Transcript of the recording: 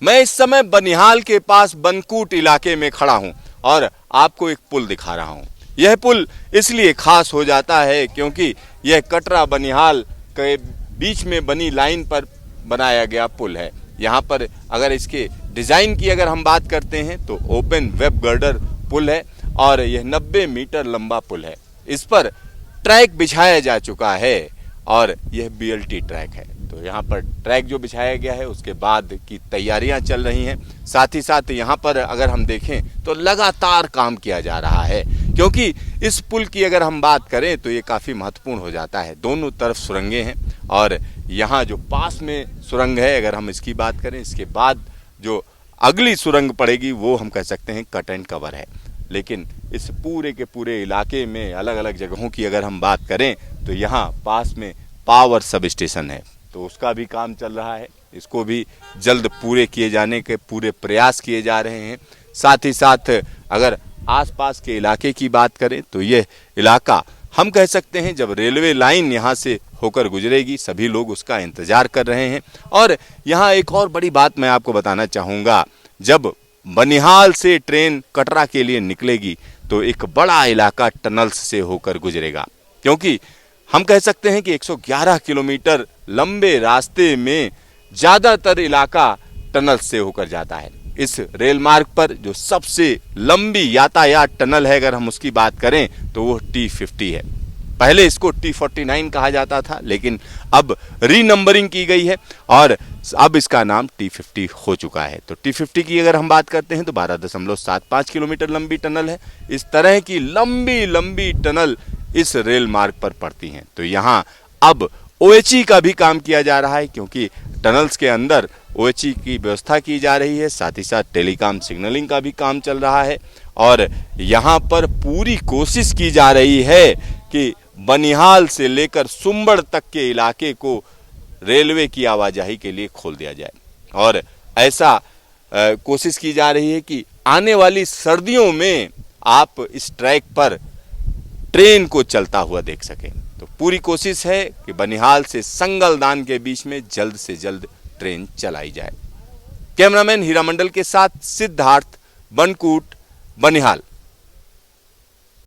मैं इस समय बनिहाल के पास बनकूट इलाके में खड़ा हूं और आपको एक पुल दिखा रहा हूं। यह पुल इसलिए खास हो जाता है क्योंकि यह कटरा बनिहाल के बीच में बनी लाइन पर बनाया गया पुल है। यहाँ पर अगर इसके डिजाइन की अगर हम बात करते हैं तो ओपन वेब गर्डर पुल है और यह 90 मीटर लंबा पुल है। इस पर ट्रैक बिछाया जा चुका है और यह BLT ट्रैक है। तो यहाँ पर ट्रैक जो बिछाया गया है उसके बाद की तैयारियां चल रही हैं। साथ ही साथ यहाँ पर अगर हम देखें तो लगातार काम किया जा रहा है क्योंकि इस पुल की अगर हम बात करें तो ये काफ़ी महत्वपूर्ण हो जाता है। दोनों तरफ सुरंगें हैं और यहाँ जो पास में सुरंग है अगर हम इसकी बात करें, इसके बाद जो अगली सुरंग पड़ेगी वो हम कह सकते हैं कट एंड कवर है। लेकिन इस पूरे के पूरे इलाके में अलग अलग जगहों की अगर हम बात करें तो यहाँ पास में पावर सब स्टेशन है, तो उसका भी काम चल रहा है। इसको भी जल्द पूरे किए जाने के पूरे प्रयास किए जा रहे हैं। साथ ही साथ अगर आसपास के इलाके की बात करें तो यह इलाका हम कह सकते हैं जब रेलवे लाइन यहाँ से होकर गुजरेगी सभी लोग उसका इंतजार कर रहे हैं। और यहाँ एक और बड़ी बात मैं आपको बताना चाहूँगा, जब बनिहाल से ट्रेन कटरा के लिए निकलेगी तो एक बड़ा इलाका टनल्स से होकर गुजरेगा क्योंकि हम कह सकते हैं कि 111 किलोमीटर लंबे रास्ते में ज़्यादातर इलाका टनल से होकर जाता है। इस रेल मार्ग पर जो सबसे लंबी यातायात टनल है अगर हम उसकी बात करें तो वो T50 है। पहले इसको T49 कहा जाता था लेकिन अब रीनंबरिंग की गई है और अब इसका नाम T50 हो चुका है। तो T50 की अगर हम बात करते हैं तो 12.75 किलोमीटर लंबी टनल है। इस तरह की लंबी लंबी टनल इस रेल मार्ग पर पड़ती हैं। तो यहाँ अब OHE का भी काम किया जा रहा है क्योंकि टनल्स के अंदर OHE की व्यवस्था की जा रही है। साथ ही साथ टेलीकॉम सिग्नलिंग का भी काम चल रहा है और यहाँ पर पूरी कोशिश की जा रही है कि बनिहाल से लेकर सुंबड़ तक के इलाके को रेलवे की आवाजाही के लिए खोल दिया जाए। और ऐसा कोशिश की जा रही है कि आने वाली सर्दियों में आप इस ट्रैक पर ट्रेन को चलता हुआ देख सकें। तो पूरी कोशिश है कि बनिहाल से संगलदान के बीच में जल्द से जल्द ट्रेन चलाई जाए। कैमरामैन हीरा मंडल के साथ सिद्धार्थ, बनकूट, बनिहाल।